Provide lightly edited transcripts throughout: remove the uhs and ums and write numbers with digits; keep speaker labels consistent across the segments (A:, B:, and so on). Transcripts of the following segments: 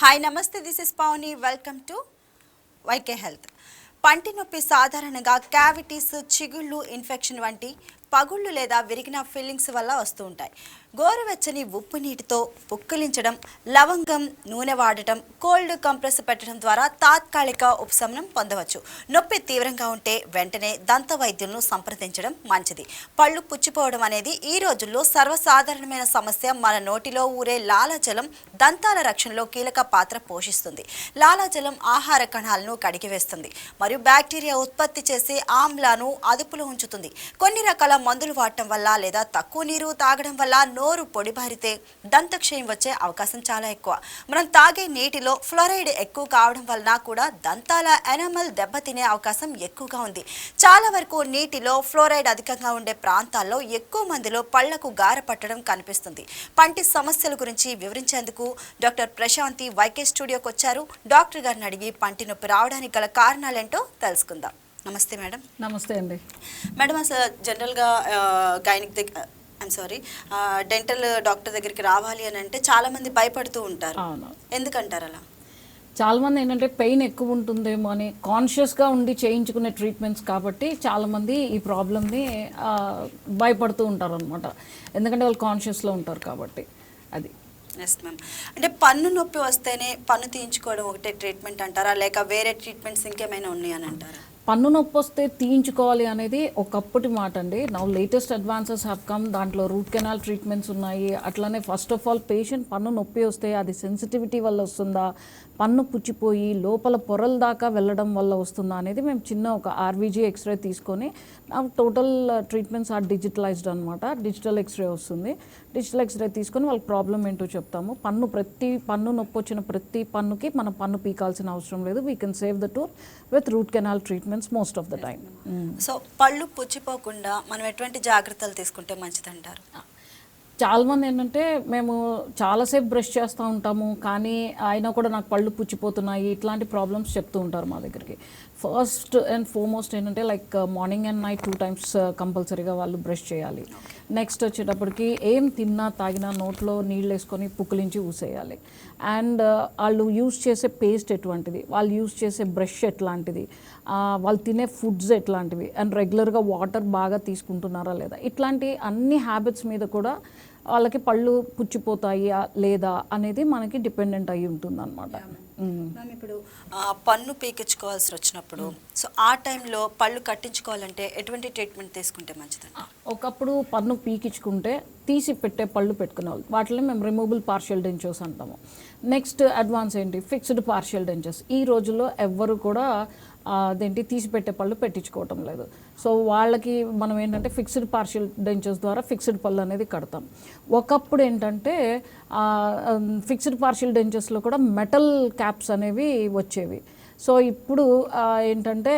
A: Hi నమస్తే, this is Pavani. Welcome to YK health. పంటి నొప్పి సాధారణంగా క్యావిటీస్, చిగుళ్ళు ఇన్ఫెక్షన్ వంటి పగుళ్ళు లేదా విరిగిన ఫీలింగ్స్ వల్ల వస్తూ ఉంటాయి. గోరువెచ్చని ఉప్పు నీటితో పుక్కిలించడం, లవంగం నూనె వాడటం, కోల్డ్ కంప్రెస్ పెట్టడం ద్వారా తాత్కాలిక ఉపశమనం పొందవచ్చు. నొప్పి తీవ్రంగా ఉంటే వెంటనే దంత వైద్యులను సంప్రదించడం మంచిది. పళ్ళు పుచ్చిపోవడం అనేది ఈ రోజుల్లో సర్వసాధారణమైన సమస్య. మన నోటిలో ఊరే లాలాజలం దంతాల రక్షణలో కీలక పాత్ర పోషిస్తుంది. లాలాజలం ఆహార కణాలను కడిగివేస్తుంది మరియు బ్యాక్టీరియా ఉత్పత్తి చేసే ఆమ్లాను అదుపులో ఉంచుతుంది. కొన్ని రకాల మందులు వాడటం వల్ల లేదా తక్కువ నీరు తాగడం వల్ల నోరు పొడిబారితే దంతక్షయం వచ్చే అవకాశం చాలా ఎక్కువ. మనం తాగే నీటిలో ఫ్లోరైడ్ ఎక్కువ కావడం వలన కూడా దంతాల ఎనామెల్ దెబ్బతినే అవకాశం ఎక్కువగా ఉంది. చాలా వరకు నీటిలో ఫ్లోరైడ్ అధికంగా ఉండే ప్రాంతాల్లో ఎక్కువ మందిలో పళ్లకు గార పట్టడం కనిపిస్తుంది. పంటి సమస్యల గురించి వివరించేందుకు డాక్టర్ ప్రశాంతి వైకే స్టూడియోకి వచ్చారు. డాక్టర్ గారిని అడిగి పంటి నొప్పి రావడానికి గల కారణాలేంటో తెలుసుకుందాం. నమస్తే మేడం.
B: నమస్తే అండి.
A: మేడం, అసలు జనరల్గా గైనిక్ డెంటల్ డాక్టర్ దగ్గరికి రావాలి అని అంటే చాలా మంది భయపడుతూ ఉంటారు. ఎందుకంటారు అలా?
B: చాలామంది ఏంటంటే పెయిన్ ఎక్కువ ఉంటుందేమో అని కాన్షియస్గా ఉండి చేయించుకునే ట్రీట్మెంట్స్ కాబట్టి చాలామంది ఈ ప్రాబ్లమ్ని భయపడుతూ ఉంటారు అనమాట. ఎందుకంటే వాళ్ళు కాన్షియస్లో ఉంటారు కాబట్టి. అది
A: ఎస్ మ్యామ్. అంటే పన్ను నొప్పి వస్తేనే పన్ను తీయించుకోవడం ఒకటే ట్రీట్మెంట్ అంటారా, లేక వేరే ట్రీట్మెంట్స్ ఇంకేమైనా ఉన్నాయని అంటారా?
B: పన్ను నొప్పి వస్తే తీయించుకోవాలి అనేది ఒకప్పటి మాట అండి. Now latest advances have come. దాంట్లో రూట్ కెనాల్ ట్రీట్మెంట్స్ ఉన్నాయి. అట్లానే ఫస్ట్ ఆఫ్ ఆల్ పేషెంట్ పన్ను నొప్పి వస్తే అది సెన్సిటివిటీ వల్ల వస్తుందా, పన్ను పుచ్చిపోయి లోపల పొరల దాకా వెళ్ళడం వల్ల వస్తుందా అనేది మేము చిన్న ఒక ఆర్వీజీ ఎక్స్రే తీసుకొని టోటల్ ట్రీట్మెంట్స్ ఆర్ డిజిటలైజ్డ్ అనమాట. డిజిటల్ ఎక్స్రే వస్తుంది. డిజిటల్ ఎక్స్రే తీసుకొని వాళ్ళకి ప్రాబ్లం ఏంటో చెప్తాము. ప్రతి పన్ను నొప్పి వచ్చిన ప్రతి పన్నుకి మనం పన్ను పీకాల్సిన అవసరం లేదు. We can save the tooth with root canal treatments most of the time.
A: So పళ్ళు పుచ్చిపోకుండా మనం ఎటువంటి జాగ్రత్తలు తీసుకుంటే మంచిదంటారు?
B: చాలామంది ఏంటంటే మేము చాలాసేపు బ్రష్ చేస్తూ ఉంటాము, కానీ అయినా కూడా నాకు పళ్ళు పుచ్చిపోతున్నాయి, ఇట్లాంటి ప్రాబ్లమ్స్ చెప్తూ ఉంటారు మా దగ్గరికి. ఫస్ట్ అండ్ ఫార్మోస్ట్ ఏంటంటే like morning and night 2 times కంపల్సరీగా వాళ్ళు బ్రష్ చేయాలి. నెక్స్ట్ వచ్చేటప్పటికి ఏం తిన్నా తాగినా నోట్లో నీళ్ళు వేసుకొని పుక్కిలించి ఊసేయాలి. అండ్ వాళ్ళు యూస్ చేసే పేస్ట్ ఎటువంటిది, వాళ్ళు యూస్ చేసే బ్రష్ ఎట్లాంటిది, వాళ్ళు తినే ఫుడ్స్ ఎట్లాంటివి, అండ్ రెగ్యులర్గా వాటర్ బాగా తీసుకుంటున్నారా లేదా, ఇట్లాంటి అన్ని హ్యాబిట్స్ మీద కూడా వాళ్ళకి పళ్ళు పుచ్చిపోతాయి లేదా అనేది మనకి డిపెండెంట్ అయి ఉంటుంది అనమాట.
A: మ్యామ్, ఇప్పుడు పన్ను పీకించుకోవాల్సి వచ్చినప్పుడు సో ఆ టైంలో పళ్ళు కట్టించుకోవాలంటే ఎటువంటి ట్రీట్మెంట్ తీసుకుంటే మంచిదండి?
B: ఒకప్పుడు పన్ను పీకించుకుంటే తీసి పెట్టే పళ్ళు పెట్టుకునేవాళ్ళు, వాటిని మేము రిమూవబుల్ పార్షియల్ డెంచర్స్ అంటాము. నెక్స్ట్ అడ్వాన్స్ ఏంటి, ఫిక్స్డ్ పార్షియల్ డెంచర్స్. ఈ రోజుల్లో ఎవ్వరు కూడా అదేంటి తీసి పెట్టే పళ్ళు పెట్టించుకోవటం లేదు. సో వాళ్ళకి మనం ఏంటంటే ఫిక్స్డ్ పార్షియల్ డెంచర్స్ ద్వారా ఫిక్స్డ్ పళ్ళు అనేది కడతాం. ఒకప్పుడు ఏంటంటే ఫిక్స్డ్ పార్షియల్ డెంచర్స్లో కూడా మెటల్ క్యాప్స్ అనేవి వచ్చేవి. సో ఇప్పుడు ఏంటంటే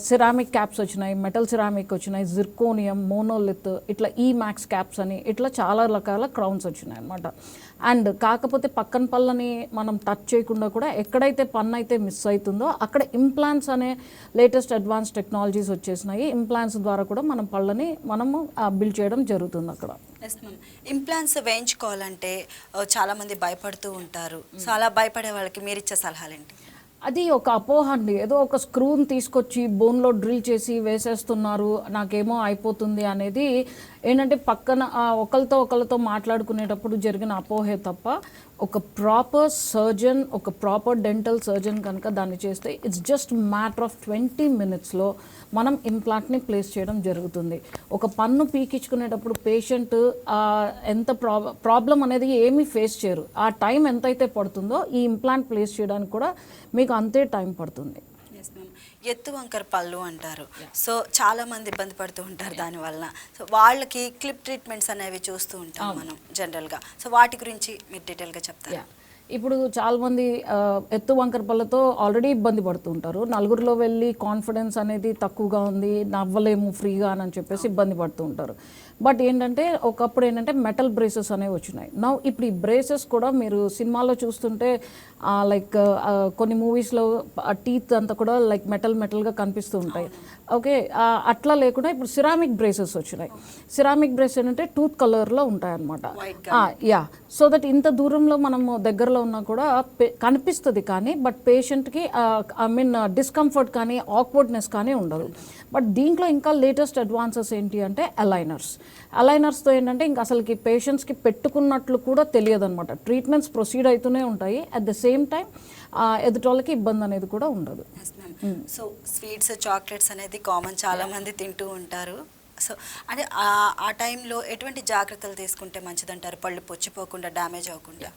B: సిరామిక్ క్యాప్స్ వచ్చినాయి, మెటల్ సిరామిక్ వచ్చినాయి, జిర్కోనియం, మోనోలిత్, ఇట్లా ఈ మ్యాక్స్ క్యాప్స్ అని ఇట్లా చాలా రకాల క్రౌన్స్ వచ్చినాయి అనమాట. అండ్ కాకపోతే పక్కన పళ్ళని మనం టచ్ చేయకుండా కూడా ఎక్కడైతే పన్ను అయితే మిస్ అవుతుందో అక్కడ ఇంప్లాంట్స్ అనే లేటెస్ట్ అడ్వాన్స్ టెక్నాలజీస్ వచ్చేసినాయి. ఇంప్లాంట్స్ ద్వారా కూడా మనం పళ్ళని మనము బిల్డ్ చేయడం జరుగుతుంది అక్కడ.
A: Yes ma'am. ఇంప్లాంట్స్ వేయించుకోవాలంటే చాలామంది భయపడుతూ ఉంటారు. సో అలా భయపడే వాళ్ళకి మీరు ఇచ్చే సలహాలు ఏంటి?
B: అది ఒక అపోహ అండి. ఏదో ఒక స్క్రూని తీసుకొచ్చి బోన్లో డ్రిల్ చేసి వేసేస్తున్నారు, నాకేమో అయిపోతుంది అనేది ఏంటంటే పక్కన ఒకళ్ళతో మాట్లాడుకునేటప్పుడు జరిగిన అపోహే తప్ప ఒక ప్రాపర్ సర్జన్, ఒక ప్రాపర్ డెంటల్ సర్జన్ కనుక దాన్ని చేస్తే ఇట్స్ జస్ట్ మ్యాటర్ ఆఫ్ 20 minutesలో మనం ఇంప్లాంట్ని ప్లేస్ చేయడం జరుగుతుంది. ఒక పన్ను పీకించుకునేటప్పుడు పేషెంట్ ఎంత ప్రాబ్లం అనేది ఏమీ ఫేస్ చేయరు. ఆ టైం ఎంతైతే పడుతుందో ఈ ఇంప్లాంట్ ప్లేస్ చేయడానికి కూడా మీకు అంతే టైం పడుతుంది.
A: ఎత్తు వంకర పళ్ళు అంటారు. సో చాలా మంది ఇబ్బంది పడుతూ ఉంటారు దానివల్ల. సో వాళ్ళకి క్లిప్ ట్రీట్మెంట్స్ అనేవి చూస్తూ ఉంటాం మనం జనరల్గా. సో వాటి గురించి మీరు డీటెయిల్గా చెప్తారా?
B: ఇప్పుడు చాలామంది ఎత్తు వంకర పళ్ళతో ఆల్రెడీ ఇబ్బంది పడుతూ ఉంటారు. నలుగురిలో వెళ్ళి కాన్ఫిడెన్స్ అనేది తక్కువగా ఉంది, నవ్వలేము ఫ్రీగా అని చెప్పేసి ఇబ్బంది పడుతూ ఉంటారు. బట్ ఏంటంటే ఒకప్పుడు ఏంటంటే మెటల్ బ్రేసెస్ అనేవి వచ్చినాయి. ఇప్పుడు ఈ బ్రేసెస్ కూడా మీరు సినిమాలో చూస్తుంటే లైక్ కొన్ని మూవీస్లో టీత్ అంతా కూడా లైక్ మెటల్గా కనిపిస్తూ ఉంటాయి. ఓకే, అట్లా లేకుండా ఇప్పుడు సిరామిక్ బ్రేసెస్ వచ్చినాయి. సిరామిక్ బ్రేస్ ఏంటంటే టూత్ కలర్లో ఉంటాయన్నమాట. యా, సో దట్ ఇంత దూరంలో మనము దగ్గరలో ఉన్నా కూడా కనిపిస్తుంది, కానీ బట్ పేషెంట్కి ఐ మీన్ డిస్కంఫర్ట్ కానీ ఆక్వర్డ్నెస్ కానీ ఉండదు. బట్ దీంట్లో ఇంకా లేటెస్ట్ అడ్వాన్సెస్ ఏంటి అంటే అలైనర్స్తో ఏంటంటే ఇంకా అసలుకి పేషెంట్స్కి పెట్టుకున్నట్లు కూడా తెలియదు అనమాట. ట్రీట్మెంట్స్ ప్రొసీడ్ అవుతూనే ఉంటాయి, అట్ ద సేమ్ టైం ఎదుటోళ్ళకి ఇబ్బంది అనేది కూడా ఉండదు.
A: సో స్వీట్స్ చాక్లెట్స్ అనేది కామన్, చాలా మంది తింటూ ఉంటారు. సో అంటే ఆ టైంలో ఎటువంటి జాగ్రత్తలు తీసుకుంటే మంచిదంటారు, పళ్ళు పుచ్చిపోకుండా డ్యామేజ్ అవ్వకుండా?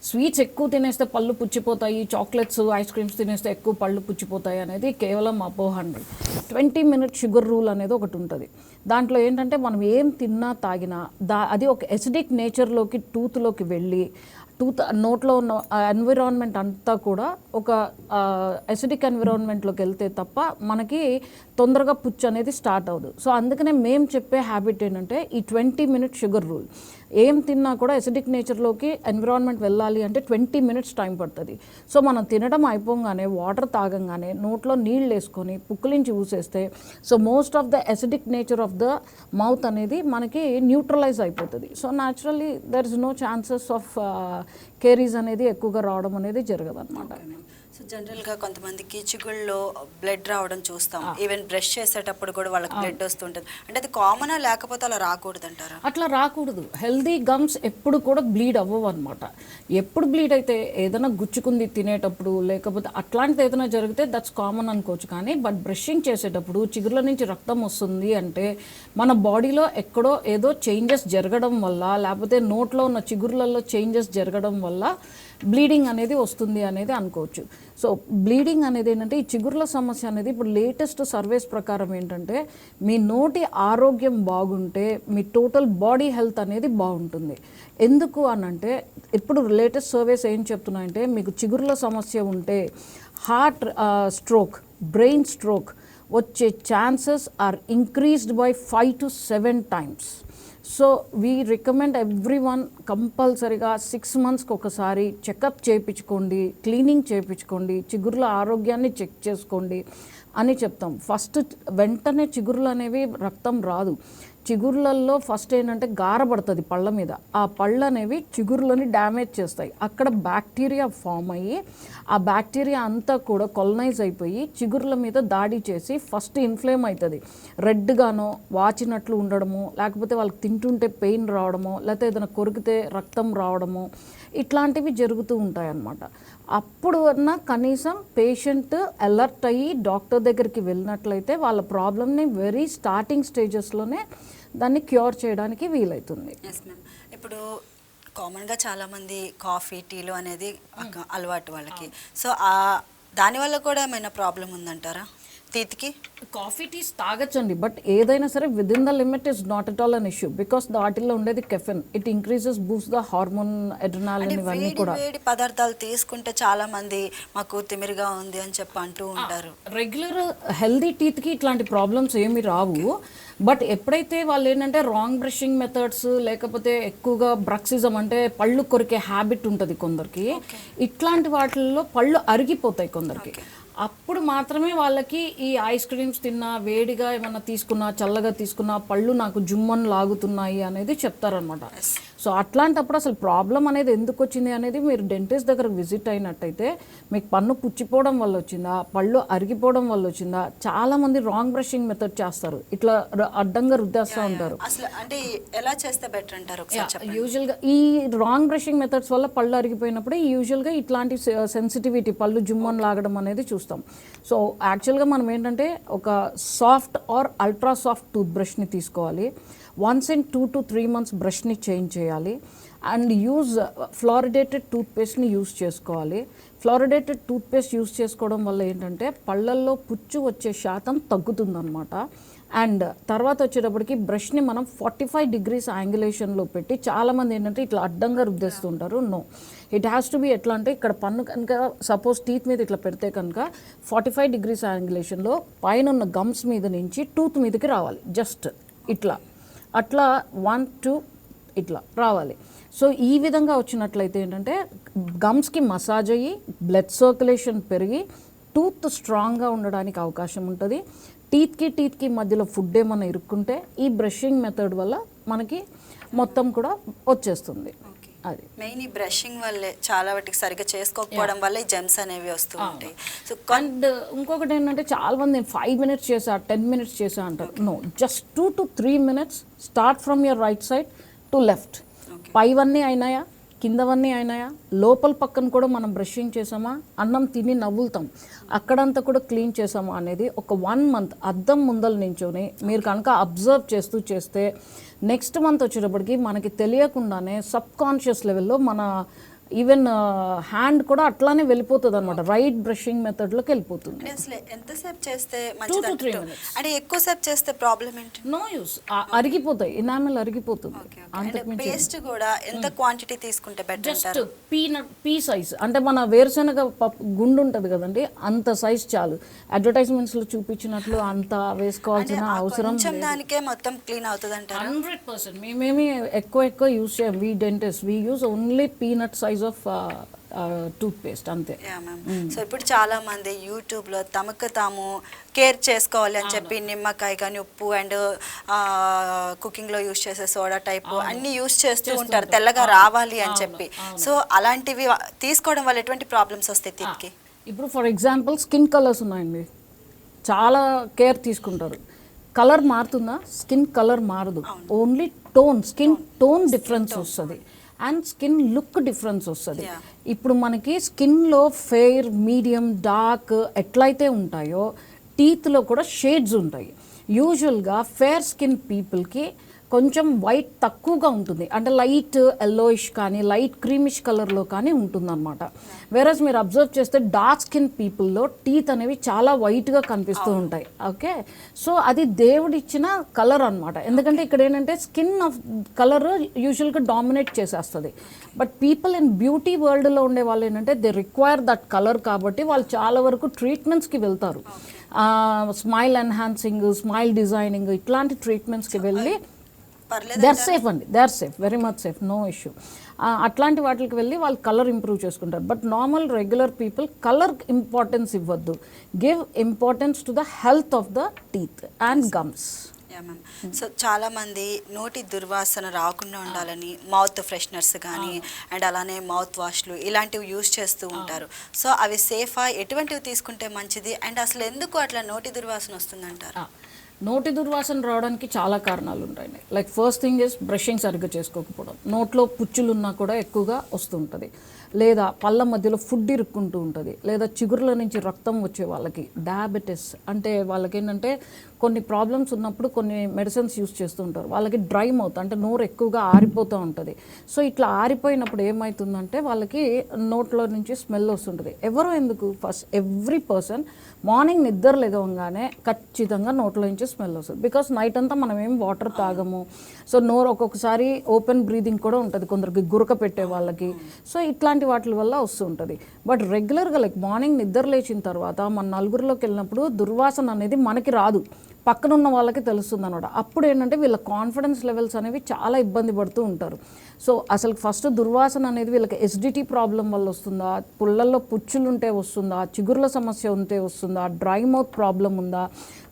B: స్వీట్స్ ఎక్కువ తినేస్తే పళ్ళు పుచ్చిపోతాయి, చాక్లెట్స్ ఐస్ క్రీమ్స్ తినేస్తే ఎక్కువ పళ్ళు పుచ్చిపోతాయి అనేది కేవలం అపోహ అండి. 20 minute షుగర్ రూల్ అనేది ఒకటి ఉంటుంది. దాంట్లో ఏంటంటే మనం ఏం తిన్నా తాగినా అది ఒక ఎసిడిక్ నేచర్లోకి టూత్లోకి వెళ్ళి నోట్లో ఉన్న ఎన్విరాన్మెంట్ అంతా కూడా ఒక ఎసిడిక్ ఎన్విరాన్మెంట్లోకి వెళ్తే తప్ప మనకి తొందరగా పుచ్చు అనేది స్టార్ట్ అవ్వదు. సో అందుకనే మేము చెప్పే హ్యాబిట్ ఏంటంటే ఈ 20 minute షుగర్ రూల్. ఏం తిన్నా కూడా ఎసిడిక్ నేచర్లోకి ఎన్విరాన్మెంట్ వెళ్ళాలి అంటే 20 minutes టైం పడుతుంది. సో మనం తినడం అయిపోగానే వాటర్ తాగంగానే నోట్లో నీళ్ళు వేసుకొని పుక్కులించి ఊసేస్తే so most of the acidic nature of the mouth అనేది మనకి న్యూట్రలైజ్ అయిపోతుంది. So naturally there is no chances of caries అనేది ఎక్కువగా రావడం అనేది జరగదు అనమాట.
A: సో జనరల్గా కొంతమందికి చిగుళ్ళలో బ్లడ్ రావడం చూస్తాం, ఈవెన్ బ్రష్ చేసేటప్పుడు కూడా వాళ్ళకి బ్లడ్ వస్తుంటుంది. అంటే అది కామనా లేకపోతే అలా రాకూడదు అంటారా?
B: అట్లా రాకూడదు. హెల్దీ గమ్స్ ఎప్పుడు కూడా బ్లీడ్ అవ్వవు అనమాట. ఎప్పుడు బ్లీడ్ అయితే ఏదైనా గుచ్చుకుంది తినేటప్పుడు లేకపోతే అట్లాంటిది ఏదైనా జరిగితే దట్స్ కామన్ అనుకోవచ్చు. కానీ బట్ బ్రషింగ్ చేసేటప్పుడు చిగుర్ల నుంచి రక్తం వస్తుంది అంటే మన బాడీలో ఎక్కడో ఏదో చేంజెస్ జరగడం వల్ల లేకపోతే నోట్లో ఉన్న చిగుర్లలో చేంజెస్ జరగడం వల్ల బ్లీడింగ్ అనేది వస్తుంది అనేది అనుకోవచ్చు. సో బ్లీడింగ్ అనేది ఏంటంటే ఈ చిగుర్ల సమస్య అనేది ఇప్పుడు లేటెస్ట్ సర్వేస్ ప్రకారం ఏంటంటే మీ నోటి ఆరోగ్యం బాగుంటే మీ టోటల్ బాడీ హెల్త్ అనేది బాగుంటుంది. ఎందుకు అనంటే ఇప్పుడు లేటెస్ట్ సర్వేస్ ఏం చెప్తున్నాయంటే మీకు చిగుర్ల సమస్య ఉంటే హార్ట్ స్ట్రోక్, బ్రెయిన్ స్ట్రోక్ వచ్చే chances are increased by 5 to 7 times. So we recommend everyone కంపల్సరీగా 6 monthsకి ఒకసారి చెకప్ చేయించుకోండి, క్లీనింగ్ చేయించుకోండి, చిగుర్ల ఆరోగ్యాన్ని చెక్ చేసుకోండి అని చెప్తాం. ఫస్ట్ వెంటనే చిగుర్లు అనేవి రక్తం రాదు. చిగుర్లలో ఫస్ట్ ఏంటంటే గారపడుతుంది పళ్ళ మీద. ఆ పళ్ళు అనేవి చిగుర్లని డ్యామేజ్ చేస్తాయి. అక్కడ బ్యాక్టీరియా ఫామ్ అయ్యి ఆ బ్యాక్టీరియా అంతా కూడా కొలనైజ్ అయిపోయి చిగుర్ల మీద దాడి చేసి ఫస్ట్ ఇన్ఫ్లేమ్ అవుతుంది. రెడ్గానో వాచినట్లు ఉండడము, లేకపోతే వాళ్ళకి తింటుంటే పెయిన్ రావడము, లేకపోతే ఏదైనా కొరికితే రక్తం రావడము, ఇట్లాంటివి జరుగుతూ ఉంటాయన్నమాట. అప్పుడు కనీసం పేషెంట్ అలర్ట్ అయ్యి డాక్టర్ దగ్గరికి వెళ్ళినట్లయితే వాళ్ళ ప్రాబ్లమ్ని వెరీ స్టార్టింగ్ స్టేజెస్లోనే దాన్ని క్యూర్ చేయడానికి వీలవుతుంది.
A: ఇప్పుడు కామన్గా చాలామంది కాఫీ టీలు అనేది అలవాటు వాళ్ళకి. సో దానివల్ల కూడా ఏమైనా ప్రాబ్లం ఉందంటారా టీత్కి?
B: కాఫీ టీస్ తాగచ్చండి, బట్ ఏదైనా సరే within the limit is not at all an issue. Because వాటిల్లో ఉండేది caffeine, it increases Boost the hormone adrenaline ఇవన్నీ కూడా.
A: వేడి పదార్థాలు తీసుకుంటే చాలా మంది మాకు తిమిరిగా ఉంది అని చెప్పి అంటూ ఉంటారు.
B: రెగ్యులర్ హెల్దీ టీత్కి ఇట్లాంటి ప్రాబ్లమ్స్ ఏమి రావు. బట్ ఎప్పుడైతే వాళ్ళు ఏంటంటే రాంగ్ బ్రషింగ్ మెథడ్స్ లేకపోతే ఎక్కువగా బ్రక్సిజం అంటే పళ్ళు కొరికే హ్యాబిట్ ఉంటుంది కొందరికి, ఇట్లాంటి వాటిల్లో పళ్ళు అరిగిపోతాయి కొందరికి. అప్పుడు మాత్రమే వాళ్ళకి ఈ ఐస్ క్రీమ్స్ తిన్నా, వేడిగా ఏమన్నా తీసుకున్నా, చల్లగా తీసుకున్నా పళ్ళు నాకు జుమ్మని లాగుతున్నాయి అనేది చెప్తారనమాట. సో అట్లాంటప్పుడు అసలు ప్రాబ్లం అనేది ఎందుకు వచ్చింది అనేది మీరు డెంటిస్ట్ దగ్గరకు విజిట్ అయినట్టయితే మీకు పన్ను పుచ్చిపోవడం వల్ల వచ్చిందా, పళ్ళు అరిగిపోవడం వల్ల వచ్చిందా, చాలామంది రాంగ్ బ్రషింగ్ మెథడ్ చేస్తారు, ఇట్లా అడ్డంగా రుద్దేస్తూ ఉంటారు.
A: అసలు అంటే ఎలా చేస్తే బెటర్ అంటారు?
B: యూజువల్గా ఈ రాంగ్ బ్రషింగ్ మెథడ్స్ వల్ల పళ్ళు అరిగిపోయినప్పుడు యూజువల్గా ఇట్లాంటి సెన్సిటివిటీ పళ్ళు జుమ్మని లాగడం అనేది చూస్తాం. సో యాక్చువల్గా మనం ఏంటంటే ఒక soft or ultra soft tooth బ్రష్ని తీసుకోవాలి. వన్స్ ఇన్ 2 to 3 months బ్రష్ని చేంజ్ చేయాలి. అండ్ ఫ్లోరిడేటెడ్ టూత్పేస్ట్ని యూజ్ చేసుకోవాలి. ఫ్లోరిడేటెడ్ టూత్పేస్ట్ యూజ్ చేసుకోవడం వల్ల ఏంటంటే పళ్ళల్లో పుచ్చు వచ్చే శాతం తగ్గుతుందన్నమాట. అండ్ తర్వాత వచ్చేటప్పటికి బ్రష్ని మనం 45 degrees యాంగులేషన్లో పెట్టి, చాలామంది ఏంటంటే ఇట్లా అడ్డంగా రుద్దేస్తుంటారు. No, it has to be ఎట్లా అంటే ఇక్కడ పన్ను కనుక సపోజ్ టీత్ మీద ఇట్లా పెడితే కనుక 45 degrees యాంగులేషన్లో పైన ఉన్న గమ్స్ మీద నుంచి టూత్ మీదకి రావాలి. జస్ట్ ఇట్లా అట్లా 1 2 ఇట్లా రావాలి. సో ఈ విధంగా వచ్చినట్లయితే ఏంటంటే గమ్స్కి మసాజ్ అయ్యి బ్లడ్ సర్క్యులేషన్ పెరిగి టూత్ స్ట్రాంగ్గా ఉండడానికి అవకాశం ఉంటుంది. టీత్కి మధ్యలో ఫుడ్ ఏమైనా ఇరుక్కుంటే ఈ బ్రషింగ్ మెథడ్ వల్ల మనకి మొత్తం కూడా వచ్చేస్తుంది. అది
A: మెయిన్ ఈ బ్రషింగ్ వల్లే చాలా వాటికి సరిగ్గా చేసుకోకపోవడం వల్ల ఈ జెమ్స్ అనేవి వస్తూ ఉంటాయి. సో
B: అండ్ ఇంకొకటి ఏంటంటే చాలా మంది నేను 5 minutes చేసా 10 minutes చేసా అంటారు. No, just 2 to 3 minutes start from your right side to left. పైవన్నీ అయినాయా, కిందవన్నీ అయినాయా, లోపల పక్కన కూడా మనం బ్రషింగ్ చేసామా, అన్నం తిని నవ్వులుతాం, అక్కడంతా కూడా క్లీన్ చేసామా అనేది ఒక 1 month అద్దం ముందల నించొని మీరు కనుక అబ్జర్వ్ చేస్తే నెక్స్ట్ మంత్ వచ్చేటప్పటికి మనకి తెలియకుండానే సబ్ కాన్షియస్ లెవెల్లో మన ఈవెన్ హ్యాండ్ కూడా అట్లానే వెళ్ళిపోతుంది అనమాట, రైట్ బ్రషింగ్ మెథడ్లోకి వెళ్ళిపోతుంది.
A: అసలు ఎంతసేపు చేస్తే అంటే ఎక్కువసేపు చేస్తే ప్రాబ్లం ఏంటి?
B: నో యూస్, అరిగిపోతాయి, ఇనామెల్ అరిగిపోతుంది.
A: పేస్ట్ కూడా ఎంత క్వాంటిటీ తీసుకుంటే బెటర్?
B: జస్ట్ పీ సైజ్, అంటే మన వేరుశనగ గుండు ఉంటుంది కదండి, అంత సైజ్ చాలు. అడ్వర్టైజ్మెంట్స్ లో చూపించినట్లు అంత వేసుకోవాల్సిన అవసరం
A: దానికే మొత్తం క్లీన్ అవుతుంది అంటారు.
B: 100%. మేమేమి ఎక్కువ యూస్ చేయం. We dentist we use only peanut size of toothpaste అంతే.
A: సో ఇప్పుడు చాలా మంది యూట్యూబ్ లో తమకు తాము కేర్ చేసుకోవాలి అని చెప్పి నిమ్మకాయ కానీ ఉప్పు అండ్ కుకింగ్ లో యూస్ చేసే సోడా టైప్ అన్ని యూస్ చేస్తూ ఉంటారు తెల్లగా రావాలి అని చెప్పి. సో అలాంటివి తీసుకోవడం వల్ల ఎటువంటి ప్రాబ్లమ్స్ వస్తాయి తిరిగి?
B: ఇప్పుడు ఫర్ ఎగ్జాంపుల్ స్కిన్ కలర్స్ ఉన్నాయండి, చాలా కేర్ తీసుకుంటారు. కలర్ మారుతుందా? స్కిన్ కలర్ మారదు, ఓన్లీ స్కిన్ టోన్ డిఫరెన్స్ వస్తుంది అండ్ స్కిన్ లుక్ డిఫరెన్స్ వస్తుంది. ఇప్పుడు మనకి స్కిన్లో ఫెయిర్, మీడియం, డార్క్ ఎట్లయితే ఉంటాయో టీత్లో కూడా షేడ్స్ ఉంటాయి. యూజువల్గా ఫెయిర్ స్కిన్ పీపుల్కి కొంచెం వైట్ తక్కువగా ఉంటుంది, అంటే లైట్ ఎల్లోయిష్ కానీ లైట్ క్రీమిష్ కలర్లో కానీ ఉంటుందన్నమాట. వేరస్ మీరు అబ్జర్వ్ చేస్తే డార్క్ స్కిన్ పీపుల్లో టీత్ అనేవి చాలా వైట్గా కనిపిస్తూ ఉంటాయి. ఓకే, సో అది దేవుడిచ్చిన కలర్ అనమాట. ఎందుకంటే ఇక్కడ ఏంటంటే స్కిన్ ఆఫ్ కలర్ యూజువల్గా డామినేట్ చేసేస్తుంది. బట్ పీపుల్ ఇన్ బ్యూటీ వరల్డ్లో ఉండే వాళ్ళు ఏంటంటే దే రిక్వైర్ దట్ కలర్, కాబట్టి వాళ్ళు చాలా వరకు ట్రీట్మెంట్స్కి వెళ్తారు. స్మైల్ ఎన్హాన్సింగ్, స్మైల్ డిజైనింగ్ ఇట్లాంటి ట్రీట్మెంట్స్కి వెళ్ళి దే ఆర్ సేఫ్ అండి, they are safe, very much safe, no issue. అట్లాంటి వాటికి వెళ్ళి వాళ్ళు కలర్ ఇంప్రూవ్ చేసుకుంటారు. But normal regular people colour importance ఇవ్వద్దు, give importance to the health of the teeth and gums.
A: So చాలా మంది నోటి దుర్వాసన రాకుండా ఉండాలని మౌత్ ఫ్రెషనర్స్ కానీ అండ్ అలానే మౌత్ వాష్లు ఇలాంటివి యూజ్ చేస్తూ ఉంటారు. సో అవి సేఫా? ఎటువంటివి తీసుకుంటే మంచిది? అండ్ అసలు ఎందుకు అట్లా నోటి దుర్వాసన వస్తుందంటారు?
B: నోటి దుర్వాసన రావడానికి చాలా కారణాలు ఉంటాయండి. Like first thing is brushing సరిగ్గా చేసుకోకపోవడం, నోట్లో పుచ్చులున్నా కూడా ఎక్కువగా వస్తుంటుంది, లేదా పళ్ళ మధ్యలో ఫుడ్ ఇరుక్కుంటూ ఉంటుంది, లేదా చిగురుల నుంచి రక్తం వచ్చే వాళ్ళకి, డయాబెటీస్ అంటే వాళ్ళకి ఏంటంటే కొన్ని ప్రాబ్లమ్స్ ఉన్నప్పుడు కొన్ని మెడిసిన్స్ యూస్ చేస్తూ ఉంటారు, వాళ్ళకి డ్రై మౌత్ అంటే నోరు ఎక్కువగా ఆరిపోతూ ఉంటుంది. సో ఇట్లా ఆరిపోయినప్పుడు ఏమవుతుందంటే వాళ్ళకి నోట్లో నుంచి స్మెల్ వస్తుంటుంది. ఎవరో ఎందుకు, ఫస్ట్ ఎవ్రీ పర్సన్ మార్నింగ్ నిద్ర లేవగానే ఖచ్చితంగా నోట్లో నుంచి స్మెల్ వస్తుంది. బికాస్ నైట్ అంతా మనం ఏం వాటర్ తాగము, సో నోరు ఒక్కొక్కసారి ఓపెన్ బ్రీదింగ్ కూడా ఉంటుంది కొందరికి, గురక పెట్టే వాళ్ళకి. సో ఇట్లాంటి వాటి వల్ల వస్తుంటుంది. బట్ రెగ్యులర్గా లైక్ మార్నింగ్ నిద్ర లేచిన తర్వాత మన నలుగురిలోకి వెళ్ళినప్పుడు దుర్వాసన అనేది మనకి రాదు, పక్కన ఉన్న వాళ్ళకి తెలుస్తుంది అనమాట. అప్పుడు ఏంటంటే వీళ్ళ కాన్ఫిడెన్స్ లెవెల్స్ అనేవి చాలా ఇబ్బంది పడుతూ ఉంటారు. సో అసలు ఫస్ట్ దుర్వాసన అనేది వీళ్ళకి ఎసిడిటీ ప్రాబ్లం వల్ల వస్తుందా, పుళ్ళల్లో పుచ్చులు ఉంటే వస్తుందా, చిగుర్ల సమస్య ఉంటే వస్తుందా, డ్రై మౌత్ ప్రాబ్లం ఉందా,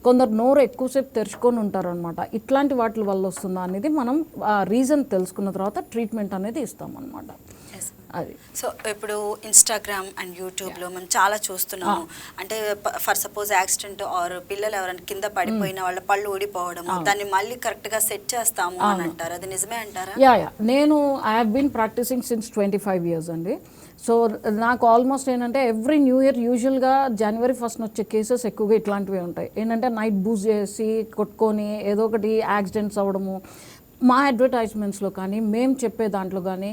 B: కొందరు నోరు ఎక్కువసేపు తెరుచుకొని ఉంటారనమాట, ఇట్లాంటి వాటి వల్ల వస్తుందా అనేది మనం రీజన్ తెలుసుకున్న తర్వాత ట్రీట్మెంట్ అనేది ఇస్తామన్నమాట. అది.
A: సో ఇప్పుడు ఇన్స్టాగ్రామ్ అండ్ యూట్యూబ్లో మనం చాలా చూస్తున్నాము. అంటే ఫర్ సపోజ్ యాక్సిడెంట్ ఆర్ పిల్లలు ఎవరైనా కింద పడిపోయిన వాళ్ళ పళ్ళు ఊడిపోవడము, దాన్ని మళ్ళీ కరెక్ట్గా సెట్ చేస్తాము అని అంటారు, అది నిజమే అంటారా?
B: యా, నేను I have been practicing since 25 years అండి. సో నాకు ఆల్మోస్ట్ ఏంటంటే ఎవ్రీ న్యూ ఇయర్ యూజువల్గా January 1st వచ్చే కేసెస్ ఎక్కువగా ఇట్లాంటివి ఉంటాయి. ఏంటంటే నైట్ బూజ్ చేసి కొట్టుకొని ఏదో ఒకటి యాక్సిడెంట్స్ అవ్వడము. మా అడ్వర్టైజ్మెంట్స్లో కానీ మేము చెప్పే దాంట్లో కానీ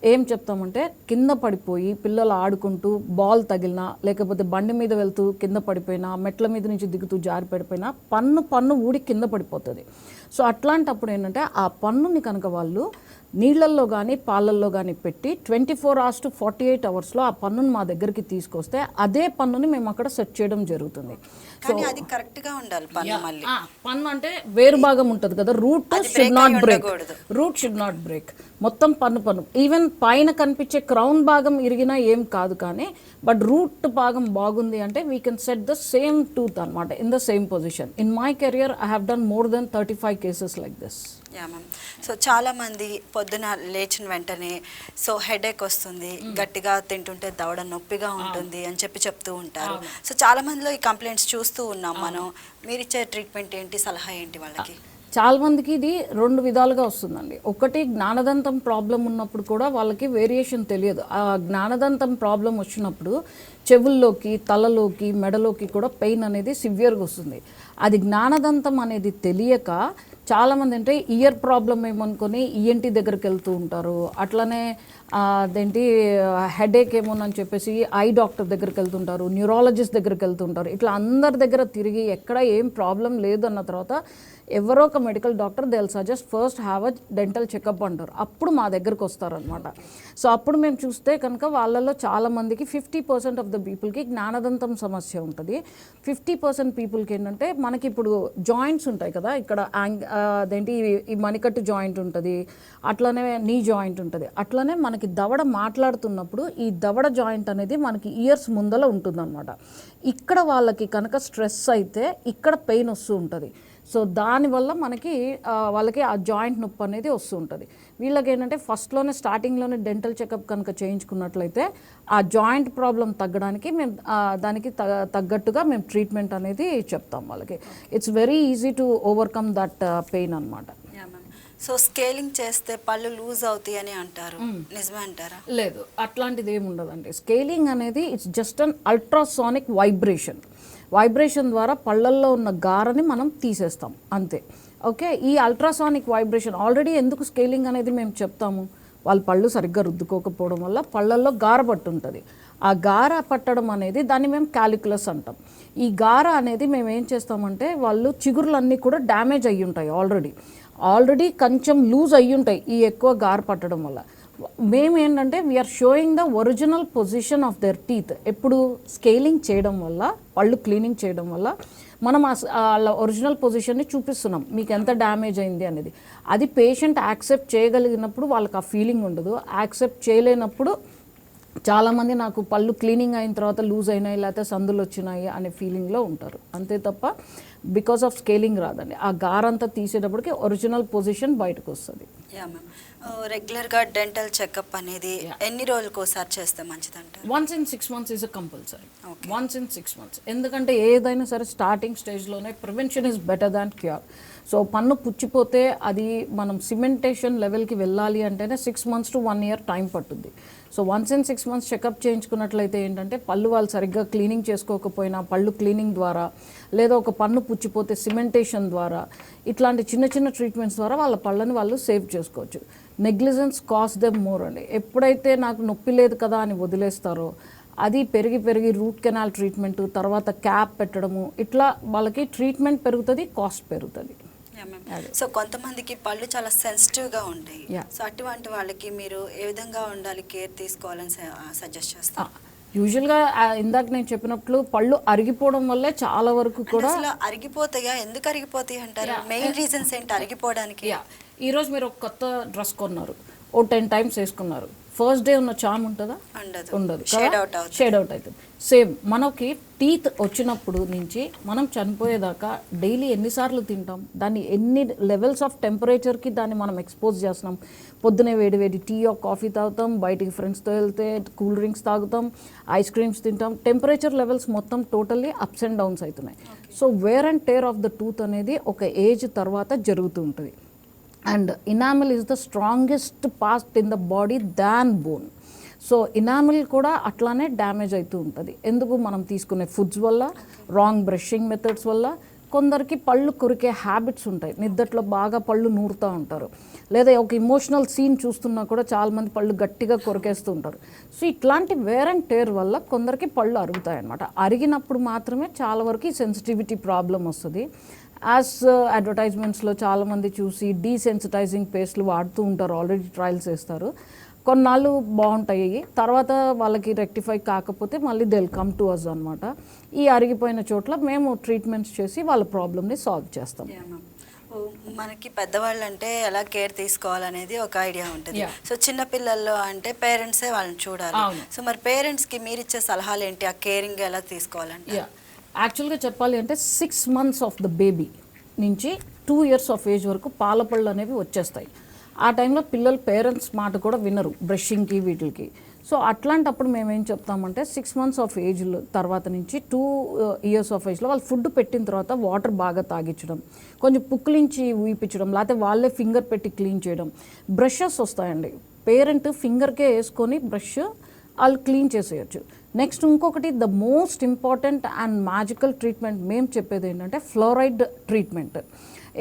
B: ఏం చెప్తామంటే కింద పడిపోయి పిల్లలు ఆడుకుంటూ బాల్ తగిలినా, లేకపోతే బండి మీద వెళ్తూ కింద పడిపోయినా, మెట్ల మీద నుంచి దిగుతూ జారి పడిపోయినా పన్ను ఊడి కింద పడిపోతుంది. సో అట్లాంటప్పుడు ఏంటంటే ఆ పన్నుని కనుక వాళ్ళు నీళ్ళల్లో కానీ పాలల్లో కానీ పెట్టి 24 hours to 48 hours ఆ పన్నుని మా దగ్గరికి తీసుకొస్తే అదే పన్నుని మేము అక్కడ సెట్ చేయడం జరుగుతుంది.
A: కానీ అది కరెక్ట్ గా ఉండాలి పన్ను. మళ్ళీ
B: పన్ను అంటే వేరు భాగం ఉంటుంది కదా, root should not break, root should not break. మొత్తం పన్ను ఈవెన్ పైన కనిపించే క్రౌన్ భాగం ఇరిగినా ఏం కాదు, కానీ బట్ రూట్ భాగం బాగుంది అంటే we can set the same tooth అనమాట in the same position. In my career I have done more than 35 cases like this.
A: Yeah ma'am. So చాలామంది పొద్దున లేచిన వెంటనే సో హెడేక్ వస్తుంది, గట్టిగా తింటుంటే దవడ నొప్పిగా ఉంటుంది అని చెప్తూ ఉంటారు. సో చాలా మందిలో ఈ కంప్లైంట్స్ చూస్తూ ఉన్నాం మనం. మీరు ఇచ్చే ట్రీట్మెంట్ ఏంటి, సలహా ఏంటి వాళ్ళకి?
B: చాలా మందికి ఇది 2 విధాలుగా వస్తుందండి. ఒకటి, జ్ఞానదంతం ప్రాబ్లం ఉన్నప్పుడు కూడా వాళ్ళకి వేరియేషన్ తెలియదు. ఆ జ్ఞానదంతం ప్రాబ్లం వచ్చినప్పుడు చెవుల్లోకి, తలలోకి, మెడలోకి కూడా పెయిన్ అనేది సివియర్గా వస్తుంది. అది జ్ఞానదంతం అనేది తెలియక చాలామంది అంటే ఇయర్ ప్రాబ్లం ఏమనుకొని ఈఎన్టీ దగ్గరికి వెళ్తూ ఉంటారు. అట్లనే అదేంటి హెడేక్ ఏమోనని చెప్పేసి ఐ డాక్టర్ దగ్గరికి వెళ్తుంటారు, న్యూరాలజిస్ట్ దగ్గరికి వెళ్తుంటారు. ఇట్లా అందరి దగ్గర తిరిగి ఎక్కడ ఏం ప్రాబ్లం లేదు అన్న తర్వాత ఎవరో ఒక medical doctor they will suggest first have a dental checkup అంటారు. అప్పుడు మా దగ్గరకు వస్తారనమాట. సో అప్పుడు మేము చూస్తే కనుక వాళ్ళలో చాలామందికి 50% ఆఫ్ ద పీపుల్కి జ్ఞానదంతం సమస్య ఉంటుంది. 50% పీపుల్కి ఏంటంటే మనకి ఇప్పుడు జాయింట్స్ ఉంటాయి కదా, ఇక్కడ అదేంటి ఈ మణికట్టు జాయింట్ ఉంటుంది, అట్లనే నీ జాయింట్ ఉంటుంది. అట్లనే మనకి దవడ మాట్లాడుతున్నప్పుడు ఈ దవడ జాయింట్ అనేది మనకి ఇయర్స్ ముందల ఉంటుందన్నమాట. ఇక్కడ వాళ్ళకి కనుక స్ట్రెస్ అయితే ఇక్కడ పెయిన్ వస్తూ ఉంటుంది. సో దానివల్ల వాళ్ళకి ఆ జాయింట్ నొప్పి అనేది వస్తూ ఉంటుంది. వీళ్ళకి ఏంటంటే ఫస్ట్లోనే స్టార్టింగ్లోనే డెంటల్ చెకప్ కనుక చేయించుకున్నట్లయితే ఆ జాయింట్ ప్రాబ్లం తగ్గడానికి మేము దానికి తగ్గట్టుగా మేము ట్రీట్మెంట్ అనేది చెప్తాం వాళ్ళకి. It's very easy to overcome that pain అనమాట.
A: సో స్కేలింగ్ చేస్తే పళ్ళు లూజ్ అవుతాయి అని అంటారు, నిజమే అంటారా?
B: లేదు, అట్లాంటిది ఏమి ఉండదండి. స్కేలింగ్ అనేది it's just an ultrasonic vibration ద్వారా పళ్ళల్లో ఉన్న గారని మనం తీసేస్తాం అంతే. ఓకే, ఈ అల్ట్రాసానిక్ వైబ్రేషన్ ఆల్రెడీ ఎందుకు స్కేలింగ్ అనేది మేము చెప్తాము, వాళ్ళ పళ్ళు సరిగ్గా రుద్దుకోకపోవడం వల్ల పళ్ళల్లో గార పట్టుంటుంది. ఆ గార పట్టడం అనేది దాన్ని మేము క్యాలిక్యులస్ అంటాం. ఈ గార అనేది మేము ఏం చేస్తామంటే వాళ్ళు చిగురులన్నీ కూడా డ్యామేజ్ అయ్యి ఉంటాయి, ఆల్రెడీ కొంచెం లూజ్ అయ్యి ఉంటాయి ఈ ఎక్కువ గార పట్టడం వల్ల. మేము ఏంటంటే we are showing the original position of their teeth. ఎప్పుడు స్కేలింగ్ చేయడం వల్ల, పళ్ళు క్లీనింగ్ చేయడం వల్ల మనం వాళ్ళ ఒరిజినల్ పొజిషన్ని చూపిస్తున్నాం, మీకు ఎంత డ్యామేజ్ అయింది అనేది. అది పేషెంట్ యాక్సెప్ట్ చేయగలిగినప్పుడు వాళ్ళకి ఆ ఫీలింగ్ ఉండదు. యాక్సెప్ట్ చేయలేనప్పుడు చాలామంది నాకు పళ్ళు క్లీనింగ్ అయిన తర్వాత లూజ్ అయినాయి లేకపోతే సందులు వచ్చినాయి అనే ఫీలింగ్లో ఉంటారు. అంతే తప్ప బికాస్ ఆఫ్ స్కేలింగ్ రాదండి. ఆ గారంతా తీసేటప్పటికి ఒరిజినల్ పొజిషన్ బయటకు వస్తుంది.
A: Yeah ma'am. రెగ్యులర్గా డెంటల్ చెకప్ అనేది ఎన్ని రోజులకు ఒకసారి చేస్తే మంచిదంటారు?
B: Once in 6 months is a compulsory. Once in 6 months. ఎందుకంటే ఏదైనా సరే స్టార్టింగ్ స్టేజ్లోనే prevention is better than cure. So పన్ను పుచ్చిపోతే అది మనం సిమెంటేషన్ లెవెల్కి వెళ్ళాలి అంటేనే 6 months to 1 year టైం పట్టుద్ది. So once in 6 months checkup చేయించుకున్నట్లయితే ఏంటంటే పళ్ళు వాళ్ళు సరిగ్గా క్లీనింగ్ చేసుకోకపోయినా పళ్ళు క్లీనింగ్ ద్వారా, లేదా ఒక పన్ను పుచ్చిపోతే సిమెంటేషన్ ద్వారా, ఇట్లాంటి చిన్న చిన్న ట్రీట్మెంట్స్ ద్వారా వాళ్ళ పళ్ళని వాళ్ళు సేవ్ చేసుకోవచ్చు. నెగ్లిజెన్స్ కాస్ట్ దెమ్ మోర్ అండి. ఎప్పుడైతే నాకు నొప్పి లేదు కదా అని వదిలేస్తారో అది పెరిగి రూట్ కెనాల్ ట్రీట్మెంట్, తర్వాత క్యాప్ పెట్టడము, ఇట్లా వాళ్ళకి ట్రీట్మెంట్ పెరుగుతుంది, కాస్ట్ పెరుగుతుంది.
A: సో కొంతమందికి పళ్ళు చాలా సెన్సిటివ్గా ఉంటాయి. సో అటువంటి వాళ్ళకి మీరు ఏ విధంగా ఉండాలి, కేర్ తీసుకోవాలని సజెస్ట్ చేస్తారు?
B: యూజువల్గా ఇందాక నేను చెప్పినట్లు పళ్ళు అరిగిపోవడం వల్లే చాలా వరకు కూడా
A: అరిగిపోతాయా, ఎందుకు అరిగిపోతాయి అంటారు? మెయిన్ రీజన్స్ ఏంటి అరిగిపోవడానికి?
B: ఈరోజు మీరు ఒక కొత్త డ్రెస్ కొన్నారు, 10 times వేసుకున్నారు, ఫస్ట్ డే ఉన్న చామ్ ఉంటుందా? ఉండదు, షేడ్ అవుట్ అవుతుంది. సేమ్ మనకి టీత్ వచ్చినప్పుడు నుంచి మనం చనిపోయేదాకా డైలీ ఎన్నిసార్లు తింటాం, దాన్ని ఎన్ని లెవెల్స్ ఆఫ్ టెంపరేచర్కి దాన్ని మనం ఎక్స్పోజ్ చేస్తున్నాం. పొద్దునే వేడి టీ ఆర్ కాఫీ తాగుతాం, బయటికి ఫ్రెండ్స్తో వెళ్తే కూల్ డ్రింక్స్ తాగుతాం, ఐస్ క్రీమ్స్ తింటాం. టెంపరేచర్ లెవెల్స్ మొత్తం టోటల్లీ అప్స్ అండ్ డౌన్స్ అవుతున్నాయి. So where and tear of the tooth అనేది ఒక ఏజ్ తర్వాత జరుగుతూ ఉంటుంది. And enamel is the strongest part in the body than bone. So enamel కూడా అట్లానే డ్యామేజ్ అవుతూ ఉంటుంది. ఎందుకు? మనం తీసుకునే ఫుడ్స్ వల్ల, రాంగ్ బ్రషింగ్ మెథడ్స్ వల్ల. కొందరికి పళ్ళు కొరికే హ్యాబిట్స్ ఉంటాయి, నిద్దట్లో బాగా పళ్ళు నూరుతూ ఉంటారు, లేదా ఒక ఇమోషనల్ సీన్ చూస్తున్నా కూడా చాలామంది పళ్ళు గట్టిగా కొరికేస్తూ ఉంటారు. సో ఇట్లాంటి వేర్ అండ్ టేర్ వల్ల కొందరికి పళ్ళు అరుగుతాయి అన్నమాట. అరిగినప్పుడు మాత్రమే చాలా వరకు సెన్సిటివిటీ ప్రాబ్లం వస్తుంది. యాజ్ అడ్వర్టైజ్మెంట్స్లో చాలామంది చూసి డీసెన్సిటైజింగ్ పేస్ట్లు వాడుతూ ఉంటారు, ఆల్రెడీ ట్రయల్స్ చేస్తారు. కొన్నాళ్ళు బాగుంటాయి, తర్వాత వాళ్ళకి రెక్టిఫై కాకపోతే మళ్ళీ they will come to us అనమాట. ఈ అరిగిపోయిన చోట్ల మేము ట్రీట్మెంట్స్ చేసి వాళ్ళ ప్రాబ్లమ్ని సాల్వ్ చేస్తాం.
A: మనకి పెద్దవాళ్ళు అంటే ఎలా కేర్ తీసుకోవాలనేది ఒక ఐడియా ఉంటుంది.
B: Yeah.
A: సో చిన్న పిల్లల్లో అంటే పేరెంట్సే వాళ్ళని చూడాలి.
B: అవును.
A: సో మరి పేరెంట్స్కి మీరు ఇచ్చే సలహాలు ఏంటి, ఆ కేరింగ్ ఎలా తీసుకోవాలంటే?
B: యాక్చువల్గా చెప్పాలి అంటే 6 months ఆఫ్ ద బేబీ నుంచి 2 years ఆఫ్ ఏజ్ వరకు పాల పళ్ళు అనేవి వచ్చేస్తాయి. ఆ టైంలో పిల్లలు పేరెంట్స్ మాట కూడా వినరు బ్రషింగ్కి వీటికి. సో అట్లాంటప్పుడు మేము ఏం చెప్తామంటే 6 months ఆఫ్ ఏజ్ తర్వాత నుంచి 2 years ఆఫ్ ఏజ్లో వాళ్ళు ఫుడ్ పెట్టిన తర్వాత వాటర్ బాగా తాగించడం, కొంచెం పుక్కిలించి ఊపించడం, లేకపోతే వాళ్ళే ఫింగర్ పెట్టి క్లీన్ చేయడం. బ్రషెస్ వస్తాయండి, పేరెంట్ ఫింగర్కే వేసుకొని బ్రష్ వాళ్ళు క్లీన్ చేసేయచ్చు. నెక్స్ట్ ఇంకొకటి the most important and magical treatment మేము చెప్పేది ఏంటంటే ఫ్లోరైడ్ ట్రీట్మెంట్.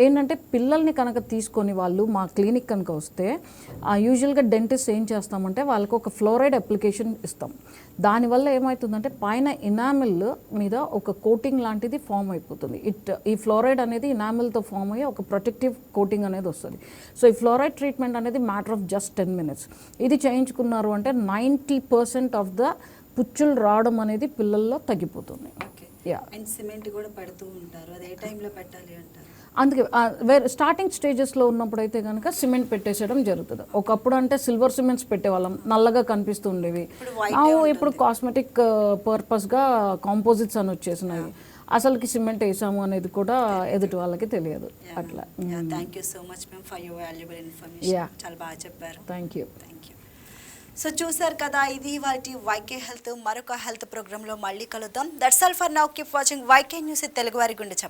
B: ఏంటంటే పిల్లల్ని కనుక తీసుకొని వాళ్ళు మా క్లినిక్ కనుక వస్తే యూజువల్గా డెంటిస్ట్ ఏం చేస్తామంటే వాళ్ళకు ఒక ఫ్లోరైడ్ అప్లికేషన్ ఇస్తాం. దానివల్ల ఏమవుతుందంటే పైన ఇనామిల్ మీద ఒక కోటింగ్ లాంటిది ఫామ్ అయిపోతుంది. ఈ ఫ్లోరైడ్ అనేది ఇనామిల్తో ఫామ్ అయ్యి ఒక ప్రొటెక్టివ్ కోటింగ్ అనేది వస్తుంది. సో ఈ ఫ్లోరైడ్ ట్రీట్మెంట్ అనేది మ్యాటర్ ఆఫ్ జస్ట్ 10 minutes. ఇది చేయించుకున్నారు అంటే 90% ఆఫ్ ద పుచ్చులు రావడం అనేది పిల్లల్లో తగ్గిపోతుంది.
A: అండ్ సిమెంట్ కూడా పెడుతూ ఉంటారు, అది ఏ టైంలో పెట్టాలి అంటారు?
B: అందుకే వేరే స్టార్టింగ్ స్టేజెస్లో ఉన్నప్పుడు అయితే కనుక సిమెంట్ పెట్టేసేయడం జరుగుతుంది. ఒకప్పుడు అంటే సిల్వర్ సిమెంట్స్ పెట్టేవాళ్ళం, నల్లగా కనిపిస్తూ ఉండేవి. ఇప్పుడు కాస్మెటిక్ పర్పస్గా కాంపోజిట్స్ అని వచ్చేసినాయి. అసలుకి సిమెంట్ వేసాము అనేది కూడా ఎదుటి వాళ్ళకి తెలియదు. అట్లా.
A: Thank you so much ma'am for your valuable information. చాలా బాగా చెప్పారు.
B: Thank you.
A: సో చూసారు కదా, ఇది వాటి వైకే హెల్త్. మరొక హెల్త్ ప్రోగ్రాంలో మళ్ళీ కలుద్దాం. That's all for now. Keep watching YK news Telugu వారి గుండె.